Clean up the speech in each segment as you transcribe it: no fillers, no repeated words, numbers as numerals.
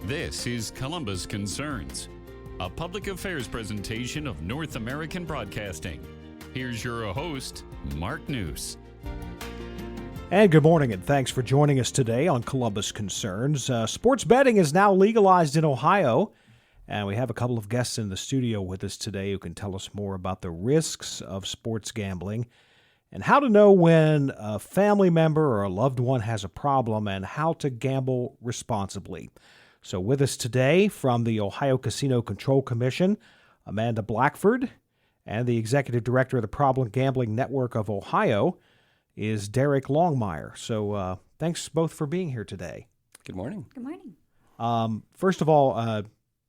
This is Columbus Concerns, a public affairs presentation of North American Broadcasting. Here's your host, Mark Noose. And good morning, and thanks for joining us today on Columbus Concerns. Sports betting is now legalized in Ohio, and we have a couple of guests in the studio with us today who can tell us more about the risks of sports gambling and how to know when a family member or a loved one has a problem and how to gamble responsibly. So with us today from the Ohio Casino Control Commission, Amanda Blackford, and the Executive Director of the Problem Gambling Network of Ohio is Derek Longmeier. So thanks both for being here today. Good morning. Good morning. First of all,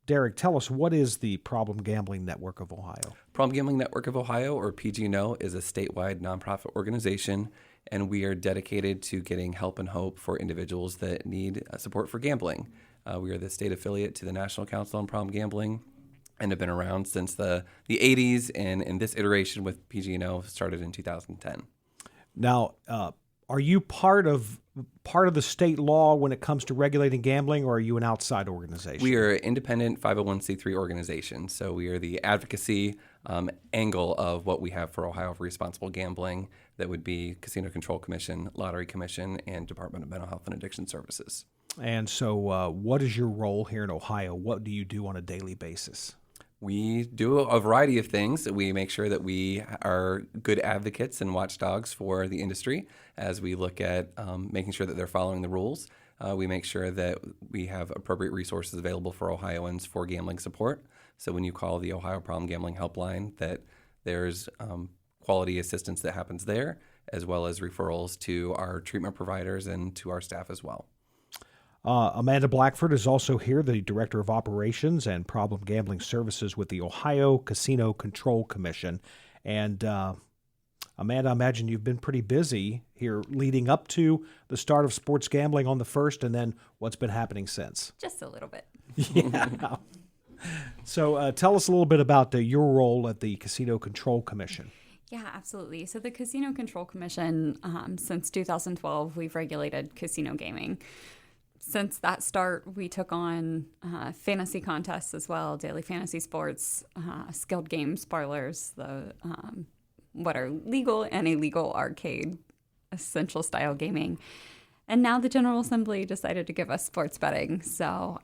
Derek, tell us, what is the Problem Gambling Network of Ohio? Problem Gambling Network of Ohio, or PGNO, is a statewide nonprofit organization, and we are dedicated to getting help and hope for individuals that need support for gambling. We are the state affiliate to the National Council on Problem Gambling and have been around since the 80s, and in this iteration with PGNO started in 2010. Now, are you part of the state law when it comes to regulating gambling, or are you an outside organization? We are an independent 501c3 organization, so we are the advocacy angle of what we have for Ohio for responsible gambling. That would be Casino Control Commission, Lottery Commission, and Department of Mental Health and Addiction Services. And so what is your role here in Ohio? What do you do on a daily basis? We do a variety of things. We make sure that we are good advocates and watchdogs for the industry as we look at making sure that they're following the rules. We make sure that we have appropriate resources available for Ohioans for gambling support. So when you call the Ohio Problem Gambling Helpline, that there's quality assistance that happens there, as well as referrals to our treatment providers and to our staff as well. Amanda Blackford is also here, the Director of Operations and Problem Gambling Services with the Ohio Casino Control Commission. And Amanda, I imagine you've been pretty busy here leading up to the start of sports gambling on the 1st, and then what's been happening since? Just a little bit. Yeah. So tell us a little bit about your role at the Casino Control Commission. Yeah, absolutely. So the Casino Control Commission, since 2012, we've regulated casino gaming. Since that start, we took on fantasy contests as well, daily fantasy sports, skilled games parlors, what are legal and illegal arcade essential style gaming. And now the General Assembly decided to give us sports betting. So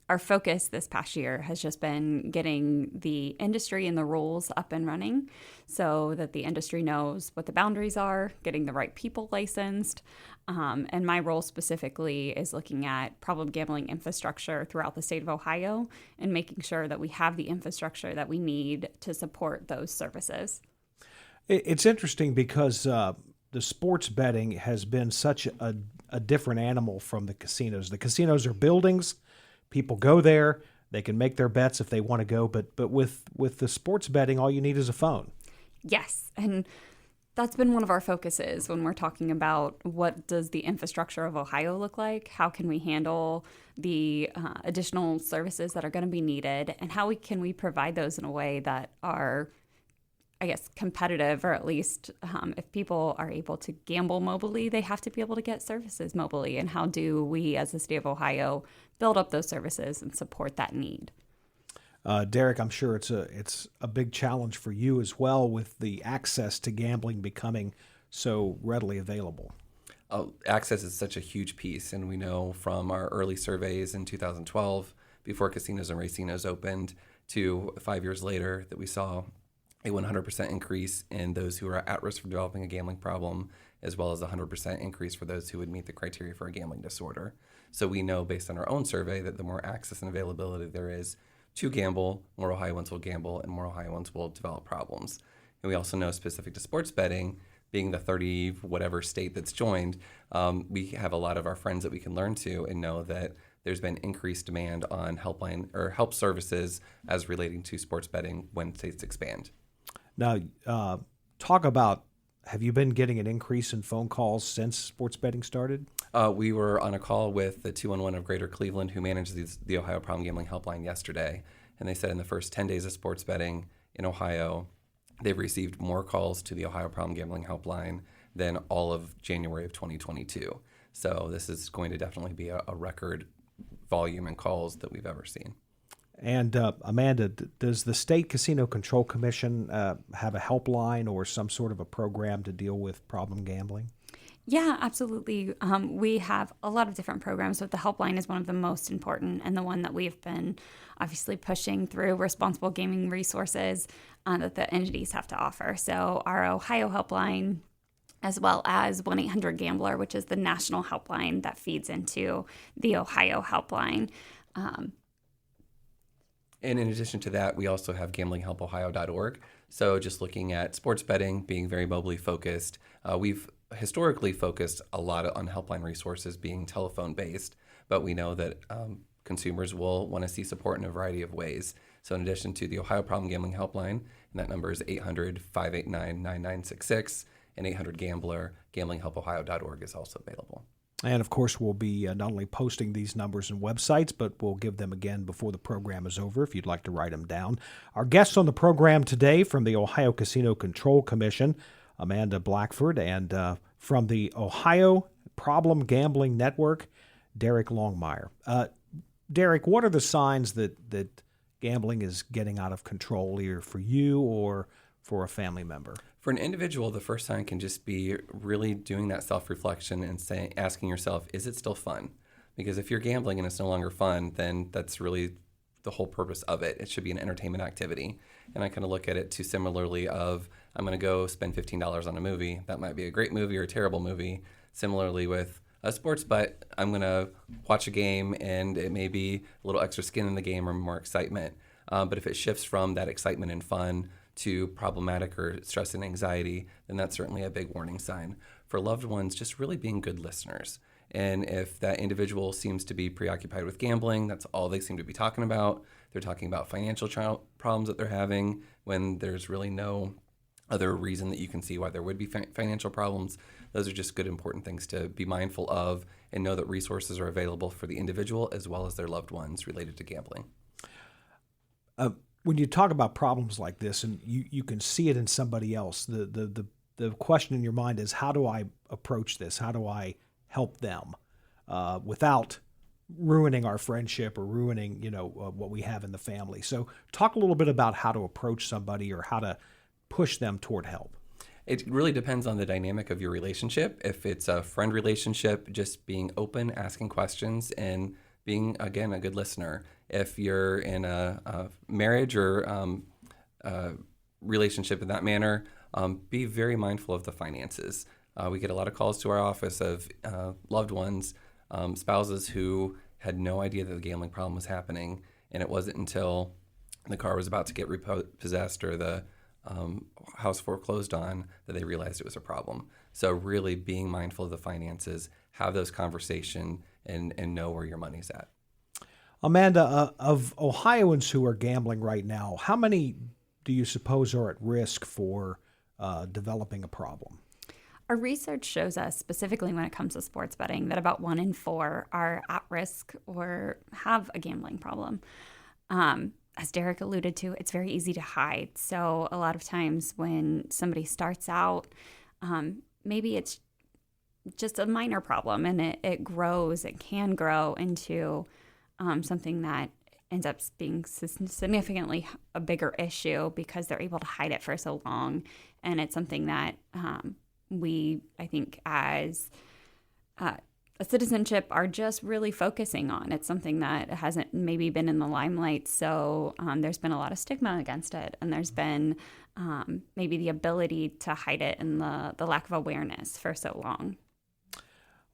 our focus this past year has just been getting the industry and the rules up and running so that the industry knows what the boundaries are, getting the right people licensed. And my role specifically is looking at problem gambling infrastructure throughout the state of Ohio and making sure that we have the infrastructure that we need to support those services. It's interesting because the sports betting has been such a different animal from the casinos. The casinos are buildings. People go there. They can make their bets if they want to go. But with the sports betting, all you need is a phone. Yes, and that's been one of our focuses when we're talking about what does the infrastructure of Ohio look like, how can we handle the additional services that are going to be needed, and how can we provide those in a way that are, I guess, competitive, or at least if people are able to gamble mobilely, they have to be able to get services mobilely. And how do we, as the state of Ohio, build up those services and support that need? Derek, I'm sure it's a big challenge for you as well with the access to gambling becoming so readily available. Access is such a huge piece, and we know from our early surveys in 2012, before casinos and racinos opened, to 5 years later, that we saw a 100% increase in those who are at risk for developing a gambling problem, as well as a 100% increase for those who would meet the criteria for a gambling disorder. So we know based on our own survey that the more access and availability there is to gamble, more Ohioans will gamble and more Ohioans will develop problems. And we also know specific to sports betting, being the 30 whatever state that's joined, we have a lot of our friends that we can learn to and know that there's been increased demand on helpline or help services as relating to sports betting when states expand. Now, talk about, have you been getting an increase in phone calls since sports betting started? We were on a call with the 211 of Greater Cleveland, who manages the Ohio Problem Gambling Helpline yesterday, and they said in the first 10 days of sports betting in Ohio, they've received more calls to the Ohio Problem Gambling Helpline than all of January of 2022. So this is going to definitely be a record volume and calls that we've ever seen. And Amanda, does the State Casino Control Commission have a helpline or some sort of a program to deal with problem gambling? Yeah, absolutely. We have a lot of different programs, but the helpline is one of the most important and the one that we've been obviously pushing through responsible gaming resources that the entities have to offer. So our Ohio helpline, as well as 1-800-GAMBLER, which is the national helpline that feeds into the Ohio helpline. And in addition to that, we also have gamblinghelpohio.org. So just looking at sports betting, being very mobilely focused, we've historically focused a lot on helpline resources being telephone-based, but we know that consumers will want to see support in a variety of ways. So in addition to the Ohio Problem Gambling Helpline, and that number is 800-589-9966, and 800-GAMBLER, gamblinghelpohio.org is also available. And, of course, we'll be not only posting these numbers and websites, but we'll give them again before the program is over if you'd like to write them down. Our guests on the program today from the Ohio Casino Control Commission, Amanda Blackford, and from the Ohio Problem Gambling Network, Derek Longmeier. Derek, what are the signs that gambling is getting out of control, either for you or for a family member? For an individual, the first sign can just be really doing that self-reflection and asking yourself, is it still fun? Because if you're gambling and it's no longer fun, then that's really the whole purpose of it. It should be an entertainment activity. And I kind of look at it too similarly of, I'm going to go spend $15 on a movie. That might be a great movie or a terrible movie. Similarly with a sports bet, I'm going to watch a game and it may be a little extra skin in the game or more excitement. But if it shifts from that excitement and fun to problematic or stress and anxiety, then that's certainly a big warning sign. For loved ones, just really being good listeners. And if that individual seems to be preoccupied with gambling, that's all they seem to be talking about. They're talking about financial problems that they're having when there's really no other reason that you can see why there would be financial problems. Those are just good, important things to be mindful of and know that resources are available for the individual as well as their loved ones related to gambling. When you talk about problems like this and you can see it in somebody else, the question in your mind is, how do I approach this? How do I help them without ruining our friendship or ruining, what we have in the family? So talk a little bit about how to approach somebody or how to push them toward help. It really depends on the dynamic of your relationship. If it's a friend relationship, just being open, asking questions, and being, again, a good listener. If you're in a marriage or relationship in that manner, be very mindful of the finances. We get a lot of calls to our office of loved ones, spouses who had no idea that the gambling problem was happening, and it wasn't until the car was about to get repossessed or the house foreclosed on that they realized it was a problem. So really being mindful of the finances, have those conversations, and know where your money's at. Amanda, of Ohioans who are gambling right now, how many do you suppose are at risk for developing a problem? Our research shows us, specifically when it comes to sports betting, that about 1 in 4 are at risk or have a gambling problem. As Derek alluded to, it's very easy to hide. So a lot of times when somebody starts out, maybe it's just a minor problem and it grows, it can grow into something that ends up being significantly a bigger issue because they're able to hide it for so long. And it's something that we, I think, as a citizenship are just really focusing on. It's something that hasn't maybe been in the limelight, so there's been a lot of stigma against it, and there's been maybe the ability to hide it and the lack of awareness for so long.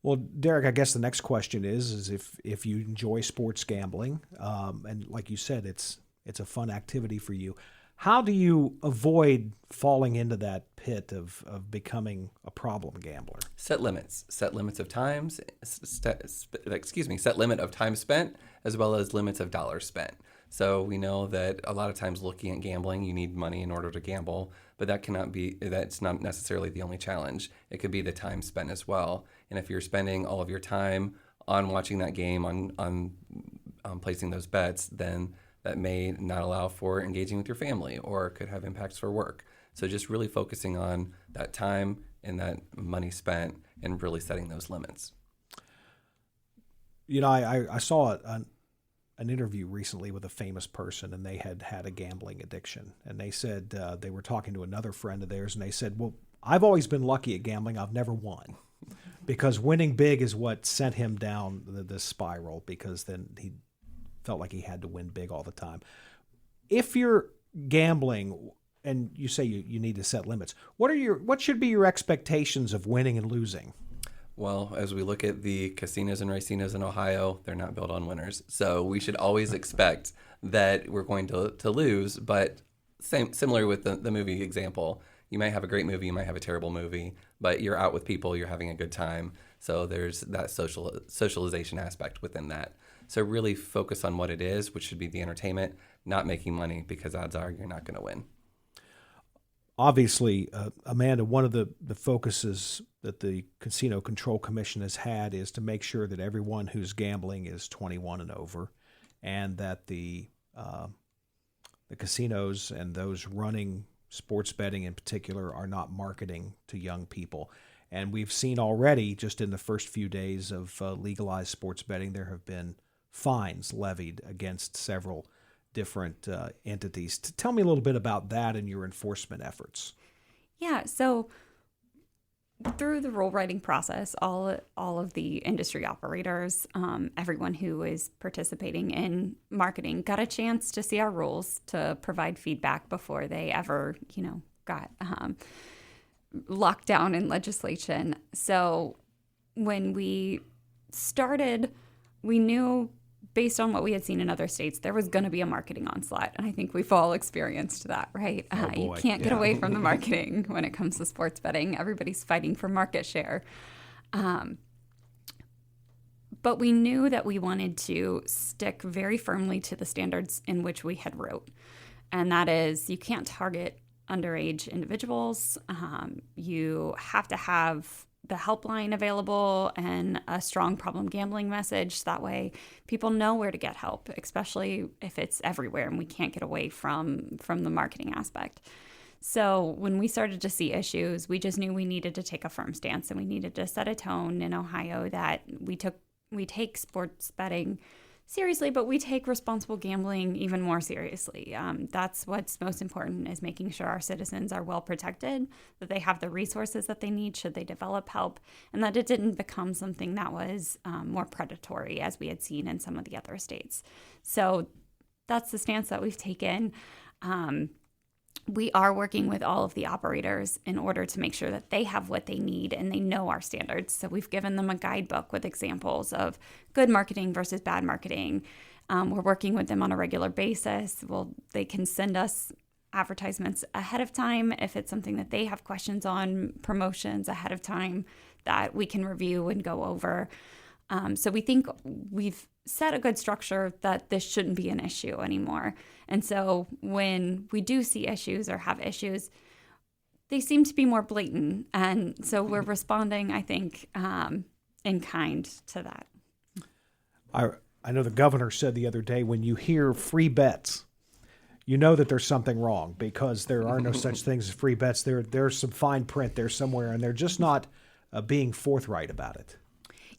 Well, Derek, I guess the next question is if you enjoy sports gambling, and like you said, it's a fun activity for you. How do you avoid falling into that pit of becoming a problem gambler? Set limits. Set limits of times. Set limit of time spent as well as limits of dollars spent. So we know that a lot of times looking at gambling, you need money in order to gamble, but that's not necessarily the only challenge. It could be the time spent as well. And if you're spending all of your time on watching that game, on placing those bets, then that may not allow for engaging with your family or could have impacts for work. So just really focusing on that time and that money spent and really setting those limits. I saw an interview recently with a famous person, and they had a gambling addiction. And they said they were talking to another friend of theirs, and they said, well, I've always been lucky at gambling. I've never won. Because winning big is what sent him down the spiral, because then he felt like he had to win big all the time. If you're gambling and you say you need to set limits, what should be your expectations of winning and losing? Well, as we look at the casinos and racinos in Ohio, they're not built on winners. So we should always expect that we're going to lose, but similar with the movie example, you might have a great movie, you might have a terrible movie, but you're out with people, you're having a good time. So there's that socialization aspect within that. So really focus on what it is, which should be the entertainment, not making money, because odds are you're not going to win. Obviously, Amanda, one of the focuses that the Casino Control Commission has had is to make sure that everyone who's gambling is 21 and over, and that the casinos and those running sports betting in particular are not marketing to young people. And we've seen already, just in the first few days of legalized sports betting, there have been fines levied against several different entities. Tell me a little bit about that and your enforcement efforts. Yeah, so through the rule writing process, all of the industry operators, everyone who is participating in marketing got a chance to see our rules, to provide feedback before they ever, got locked down in legislation. So when we started, we knew, based on what we had seen in other states, there was going to be a marketing onslaught. And I think we've all experienced that, right? You can't get away from the marketing when it comes to sports betting. Everybody's fighting for market share. But we knew that we wanted to stick very firmly to the standards in which we had wrote. And that is, you can't target underage individuals. You have to have the helpline available and a strong problem gambling message. That way people know where to get help, especially if it's everywhere and we can't get away from the marketing aspect. So when we started to see issues, we just knew we needed to take a firm stance, and we needed to set a tone in Ohio that we take sports betting seriously, but we take responsible gambling even more seriously. That's what's most important, is making sure our citizens are well protected, that they have the resources that they need should they develop help, and that it didn't become something that was more predatory, as we had seen in some of the other states. So that's the stance that we've taken. We are working with all of the operators in order to make sure that they have what they need and they know our standards. So we've given them a guidebook with examples of good marketing versus bad marketing. We're working with them on a regular basis. They can send us advertisements ahead of time if it's something that they have questions on, promotions ahead of time that we can review and go over. So we think we've set a good structure that this shouldn't be an issue anymore. And so when we do see issues or have issues, they seem to be more blatant. And so we're responding, I think, in kind to that. I know the governor said the other day, when you hear free bets, you know that there's something wrong, because there are no such things as free bets. There's some fine print there somewhere, and they're just not being forthright about it.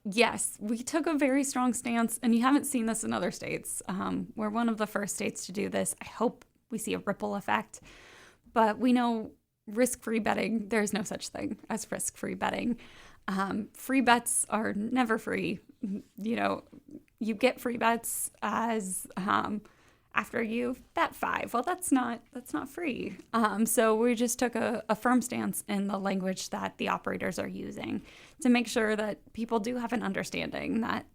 Yes, we took a very strong stance, and you haven't seen this in other states. We're one of the first states to do this. I hope we see a ripple effect. But we know risk-free betting, there's no such thing as risk-free betting. Free bets are never free. You get free bets as after you bet $5. Well, that's not free. So we just took a firm stance in the language that the operators are using to make sure that people do have an understanding that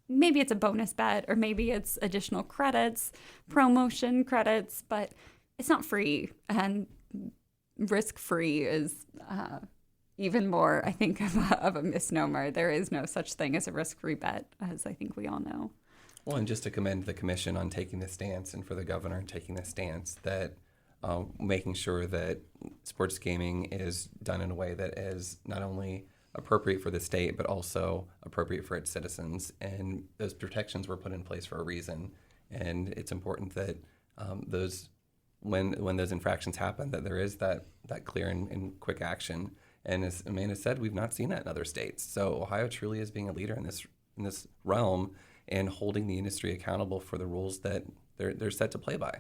maybe it's a bonus bet, or maybe it's additional credits, promotion credits, but it's not free. And risk-free is even more, I think, of a misnomer. There is no such thing as a risk-free bet, as I think we all know. Well, and just to commend the commission on taking this stance, and for the governor taking this stance, that making sure that sports gaming is done in a way that is not only appropriate for the state, but also appropriate for its citizens. And those protections were put in place for a reason. And it's important that when those infractions happen, that there is that clear and quick action. And as Amanda said, we've not seen that in other states. So Ohio truly is being a leader in this this realm and holding the industry accountable for the rules that they're set to play by.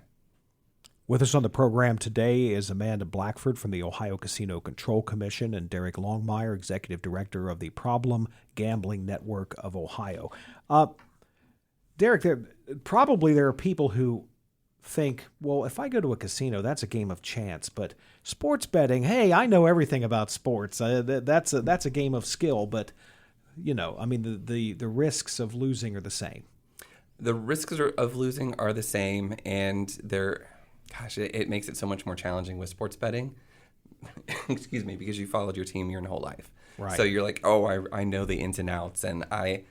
With us on the program today is Amanda Blackford from the Ohio Casino Control Commission and Derek Longmeier, Executive Director of the Problem Gambling Network of Ohio. Derek, there are people who think, well, if I go to a casino, that's a game of chance. But sports betting, hey, I know everything about sports. That's a game of skill. But, the risks of losing are the same. The risks of losing are the same, and it makes it so much more challenging with sports betting. Excuse me, because you followed your team your whole life. Right. So you're like, oh, I know the ins and outs, and I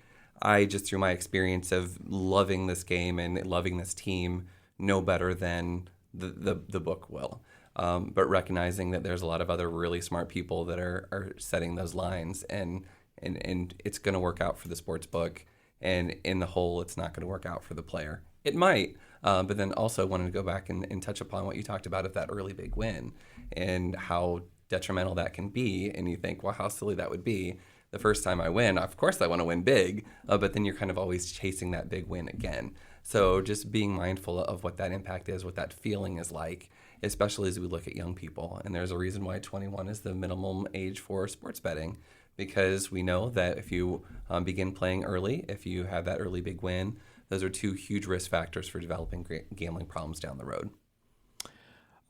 just through my experience of loving this game and loving this team know better than the book will. But recognizing that there's a lot of other really smart people that are setting those lines, and it's going to work out for the sports book, and in the whole, it's not going to work out for the player. It might, but then also wanted to go back and touch upon what you talked about of that early big win and how detrimental that can be. And you think, well, how silly that would be. The first time I win, of course I want to win big, but then you're kind of always chasing that big win again. So just being mindful of what that impact is, what that feeling is like, especially as we look at young people. And there's a reason why 21 is the minimum age for sports betting, because we know that if you begin playing early, if you have that early big win, those are two huge risk factors for developing gambling problems down the road.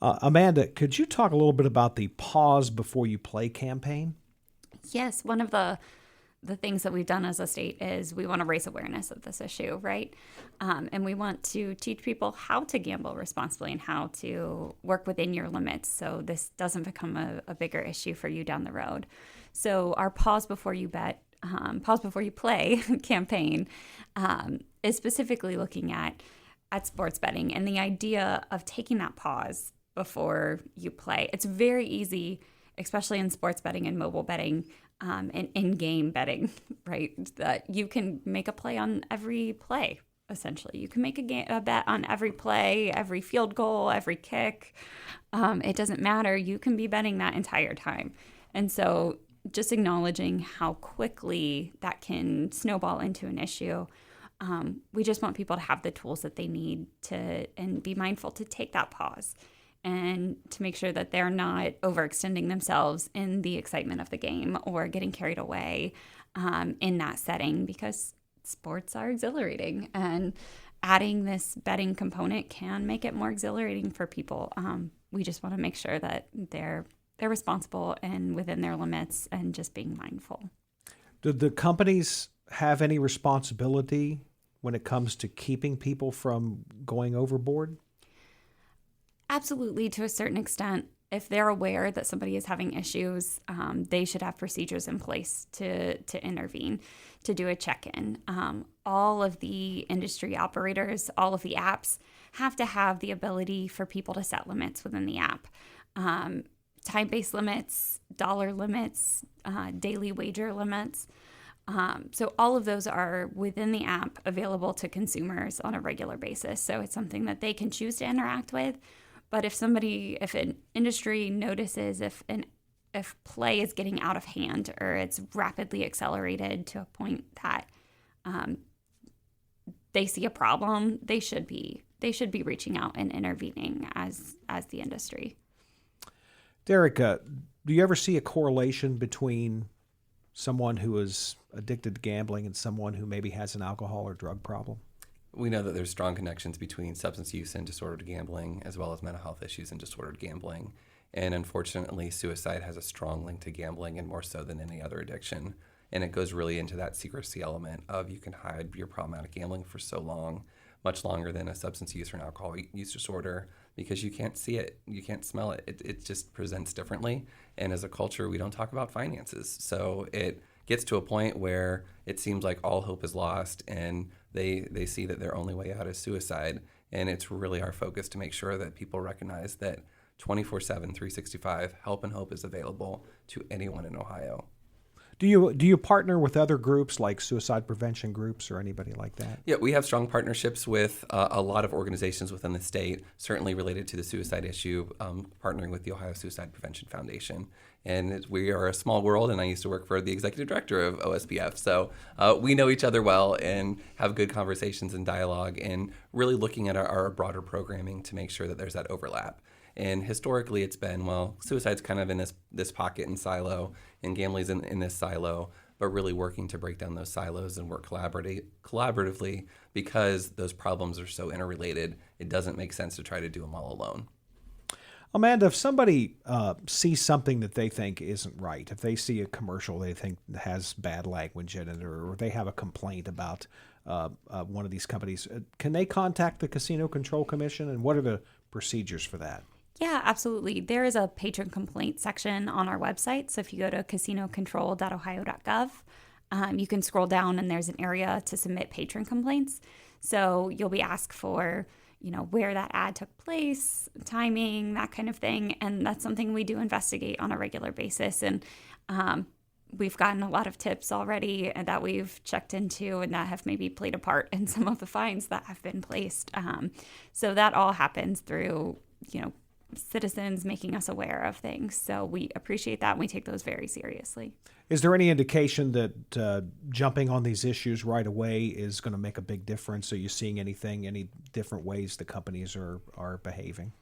Amanda, could you talk a little bit about the pause before you play campaign? Yes, one of the things that we've done as a state is we want to raise awareness of this issue, right? And we want to teach people how to gamble responsibly and how to work within your limits so this doesn't become a bigger issue for you down the road. So our pause before you play campaign is specifically looking at sports betting and the idea of taking that pause before you play. It's very easy, especially in sports betting and mobile betting and in-game betting, right? That you can make a play on every play, essentially. You can make a bet on every play, every field goal, every kick. It doesn't matter. You can be betting that entire time. And so just acknowledging how quickly that can snowball into an issue. We just want people to have the tools that they need and be mindful to take that pause and to make sure that they're not overextending themselves in the excitement of the game or getting carried away in that setting, because sports are exhilarating, and adding this betting component can make it more exhilarating for people. We just want to make sure that they're responsible and within their limits and just being mindful. Do the companies have any responsibility when it comes to keeping people from going overboard? Absolutely, to a certain extent. If they're aware that somebody is having issues, they should have procedures in place to intervene, to do a check-in. All of the industry operators, all of the apps have to have the ability for people to set limits within the app. Time-based limits, dollar limits, daily wager limits. So all of those are within the app, available to consumers on a regular basis. So it's something that they can choose to interact with. But if an industry notices if play is getting out of hand or it's rapidly accelerated to a point that they see a problem, they should be reaching out and intervening as the industry. Derek, do you ever see a correlation between someone who is addicted to gambling and someone who maybe has an alcohol or drug problem? We know that there's strong connections between substance use and disordered gambling, as well as mental health issues and disordered gambling. And unfortunately, suicide has a strong link to gambling, and more so than any other addiction. And it goes really into that secrecy element of you can hide your problematic gambling for so long, much longer than a substance use or an alcohol use disorder, because you can't see it, you can't smell it. It just presents differently. And as a culture, we don't talk about finances. So it gets to a point where it seems like all hope is lost, and they see that their only way out is suicide. And it's really our focus to make sure that people recognize that 24/7, 365, help and hope is available to anyone in Ohio. Do you partner with other groups like suicide prevention groups or anybody like that? Yeah, we have strong partnerships with a lot of organizations within the state, certainly related to the suicide issue, partnering with the Ohio Suicide Prevention Foundation. And we are a small world, and I used to work for the executive director of OSPF. So we know each other well and have good conversations and dialogue, and really looking at our broader programming to make sure that there's that overlap. And historically, it's been, well, suicide's kind of in this pocket and silo, and gambling's in this silo, but really working to break down those silos and work collaboratively, because those problems are so interrelated. It doesn't make sense to try to do them all alone. Amanda, if somebody sees something that they think isn't right, if they see a commercial they think has bad language in it, or they have a complaint about one of these companies, can they contact the Casino Control Commission, and what are the procedures for that? Yeah, absolutely. There is a patron complaint section on our website. So if you go to casinocontrol.ohio.gov, you can scroll down and there's an area to submit patron complaints. So you'll be asked for, where that ad took place, timing, that kind of thing. And that's something we do investigate on a regular basis. And we've gotten a lot of tips already that we've checked into and that have maybe played a part in some of the fines that have been placed. So that all happens through, citizens making us aware of things. So we appreciate that, and we take those very seriously. Is there any indication that jumping on these issues right away is going to make a big difference? Are you seeing any different ways the companies are behaving?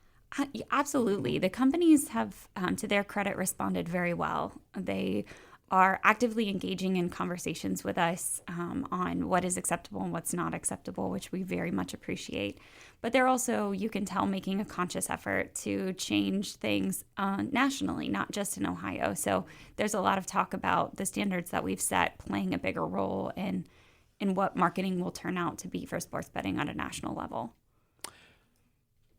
Absolutely. The companies have, to their credit, responded very well. They are actively engaging in conversations with us on what is acceptable and what's not acceptable, which we very much appreciate. But they're also, you can tell, making a conscious effort to change things nationally, not just in Ohio. So there's a lot of talk about the standards that we've set playing a bigger role in what marketing will turn out to be for sports betting on a national level.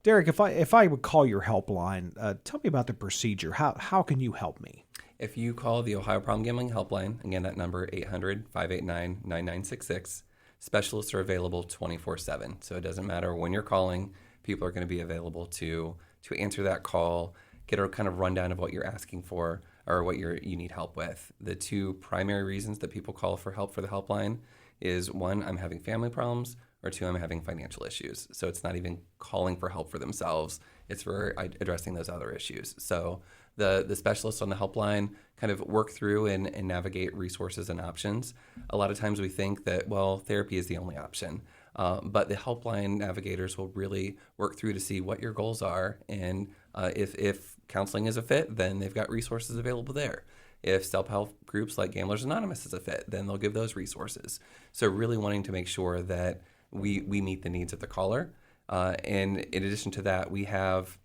Derek, if I would call your helpline, tell me about the procedure. How can you help me? If you call the Ohio Problem Gambling Helpline, again, that number 800-589-9966, specialists are available 24/7. So it doesn't matter when you're calling, people are going to be available to answer that call, get a kind of rundown of what you're asking for or what you need help with. The two primary reasons that people call for help for the helpline is, one, I'm having family problems, or two, I'm having financial issues. So it's not even calling for help for themselves. It's for addressing those other issues. So the specialists on the helpline kind of work through and navigate resources and options. A lot of times we think that, well, therapy is the only option. But the helpline navigators will really work through to see what your goals are. And if counseling is a fit, then they've got resources available there. If self-help groups like Gamblers Anonymous is a fit, then they'll give those resources. So really wanting to make sure that we meet the needs of the caller. And in addition to that, we have,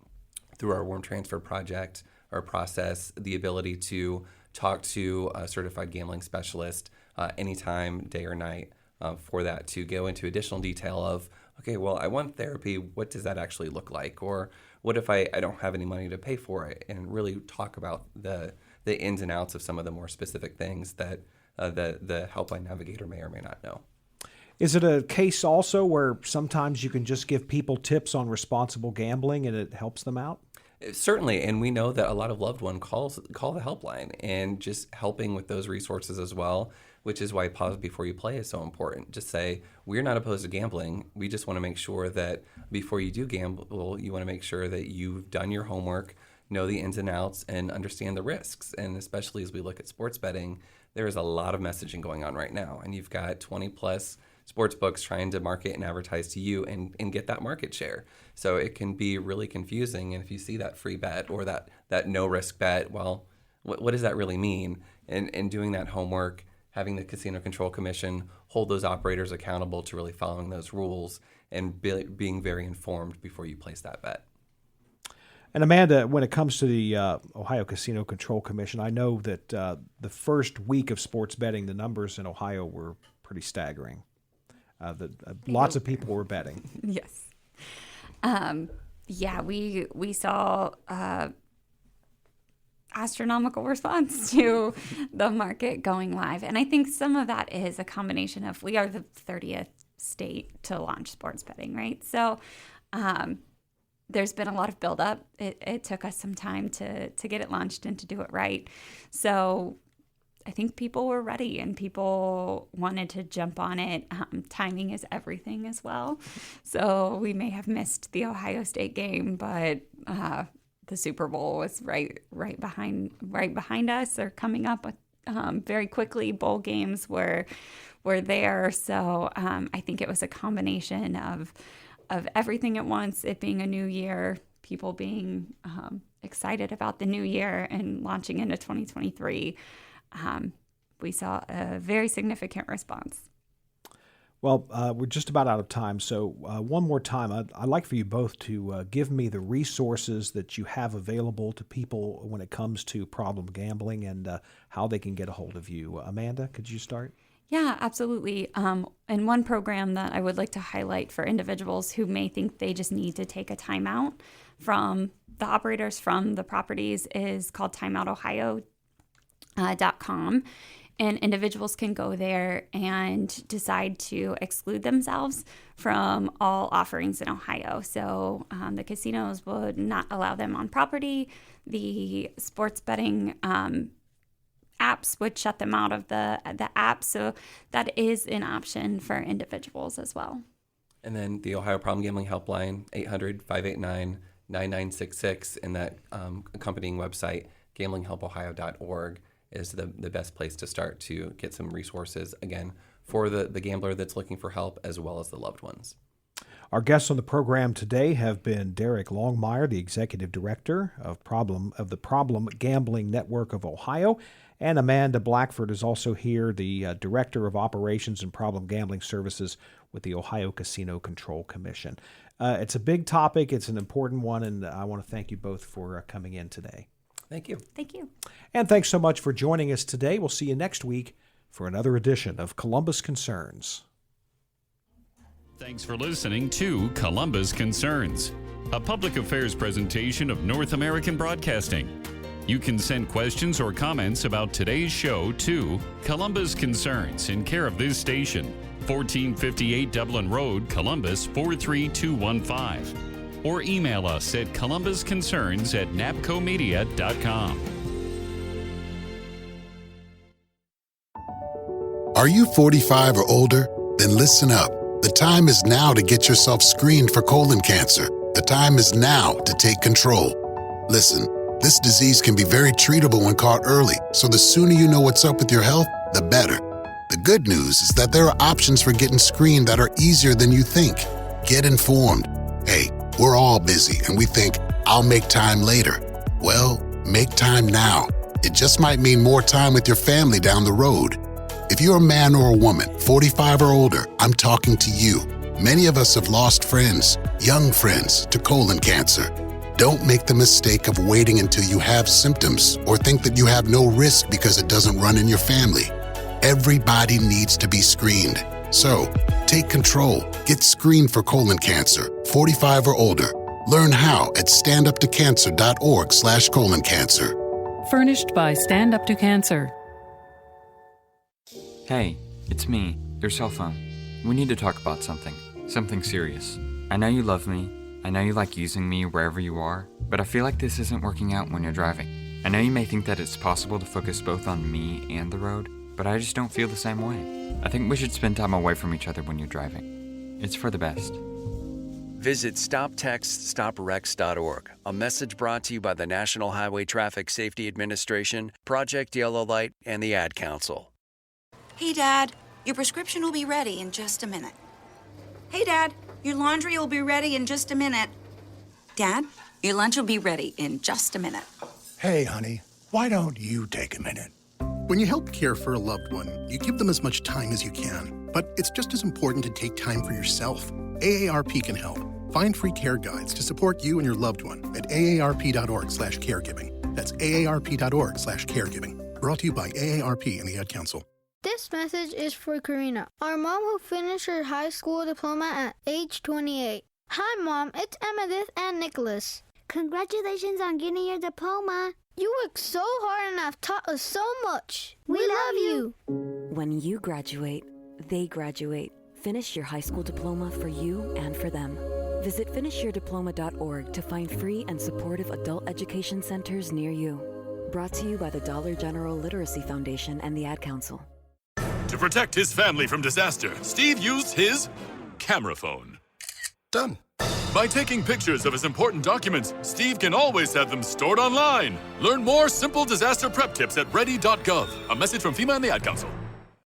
through our warm transfer project or process, the ability to talk to a certified gambling specialist anytime, day or night, for that, to go into additional detail of, okay, well, I want therapy. What does that actually look like? Or what if I don't have any money to pay for it? And really talk about the ins and outs of some of the more specific things that the helpline navigator may or may not know. Is it a case also where sometimes you can just give people tips on responsible gambling and it helps them out? Certainly, and we know that a lot of loved ones call the helpline, and just helping with those resources as well, which is why pause before you play is so important. Just say, we're not opposed to gambling. We just want to make sure that before you do gamble, you want to make sure that you've done your homework, know the ins and outs, and understand the risks. And especially as we look at sports betting, there is a lot of messaging going on right now, and you've got 20 plus sports books trying to market and advertise to you and get that market share. So it can be really confusing. And if you see that free bet or that no risk bet, well, what does that really mean? And doing that homework, having the Casino Control Commission hold those operators accountable to really following those rules and being very informed before you place that bet. And Amanda, when it comes to the Ohio Casino Control Commission, I know that the first week of sports betting, the numbers in Ohio were pretty staggering. Lots of people were betting. Yes. We saw astronomical response to the market going live. And I think some of that is a combination of, we are the 30th state to launch sports betting, right? So there's been a lot of buildup. It took us some time to get it launched and to do it right. So I think people were ready and people wanted to jump on it. Timing is everything as well. So we may have missed the Ohio State game, but the Super Bowl was right behind us, or coming up very quickly. Bowl games were there. So I think it was a combination of everything at once, it being a new year, people being excited about the new year and launching into 2023. We saw a very significant response. Well, we're just about out of time, so one more time, I'd like for you both to give me the resources that you have available to people when it comes to problem gambling and how they can get a hold of you. Amanda, could you start? Yeah, absolutely. And one program that I would like to highlight for individuals who may think they just need to take a timeout from the operators from the properties is called timeoutohio.com. And individuals can go there and decide to exclude themselves from all offerings in Ohio. So the casinos would not allow them on property. The sports betting apps would shut them out of the app. So that is an option for individuals as well. And then the Ohio Problem Gambling Helpline, 800-589-9966, and that accompanying website, gamblinghelpohio.org, is the best place to start to get some resources, again, for the gambler that's looking for help, as well as the loved ones. Our guests on the program today have been Derek Longmeier, the Executive Director of the Problem Gambling Network of Ohio, and Amanda Blackford is also here, the Director of Operations and Problem Gambling Services with the Ohio Casino Control Commission. It's a big topic. It's an important one, and I want to thank you both for coming in today. Thank you. Thank you. And thanks so much for joining us today. We'll see you next week for another edition of Columbus Concerns. Thanks for listening to Columbus Concerns, a public affairs presentation of North American Broadcasting. You can send questions or comments about today's show to Columbus Concerns in care of this station, 1458 Dublin Road, Columbus 43215. Or email us at columbusconcerns@napcomedia.com. Are you 45 or older? Then listen up. The time is now to get yourself screened for colon cancer. The time is now to take control. Listen, this disease can be very treatable when caught early, so the sooner you know what's up with your health, the better. The good news is that there are options for getting screened that are easier than you think. Get informed. Hey, we're all busy and we think, I'll make time later. Well, make time now. It just might mean more time with your family down the road. If you're a man or a woman, 45 or older, I'm talking to you. Many of us have lost friends, young friends, to colon cancer. Don't make the mistake of waiting until you have symptoms or think that you have no risk because it doesn't run in your family. Everybody needs to be screened. So, take control. Get screened for colon cancer, 45 or older. Learn how at standuptocancer.org/colon-cancer. Furnished by Stand Up to Cancer. Hey, it's me, your cell phone. We need to talk about something serious. I know you love me, I know you like using me wherever you are, but I feel like this isn't working out when you're driving. I know you may think that it's possible to focus both on me and the road, but I just don't feel the same way. I think we should spend time away from each other when you're driving. It's for the best. Visit StopTextStopWrecks.org, a message brought to you by the National Highway Traffic Safety Administration, Project Yellow Light, and the Ad Council. Hey, Dad, your prescription will be ready in just a minute. Hey, Dad, your laundry will be ready in just a minute. Dad, your lunch will be ready in just a minute. Hey, honey, why don't you take a minute? When you help care for a loved one, you give them as much time as you can. But it's just as important to take time for yourself. AARP can help. Find free care guides to support you and your loved one at aarp.org/caregiving. That's aarp.org/caregiving. Brought to you by AARP and the Ad Council. This message is for Karina, our mom who finished her high school diploma at age 28. Hi, Mom. It's Emmettith and Nicholas. Congratulations on getting your diploma. You worked so hard and have taught us so much. We love you. When you graduate, they graduate. Finish your high school diploma for you and for them. Visit finishyourdiploma.org to find free and supportive adult education centers near you. Brought to you by the Dollar General Literacy Foundation and the Ad Council. To protect his family from disaster, Steve used his camera phone. Done. By taking pictures of his important documents, Steve can always have them stored online. Learn more simple disaster prep tips at ready.gov. A message from FEMA and the Ad Council.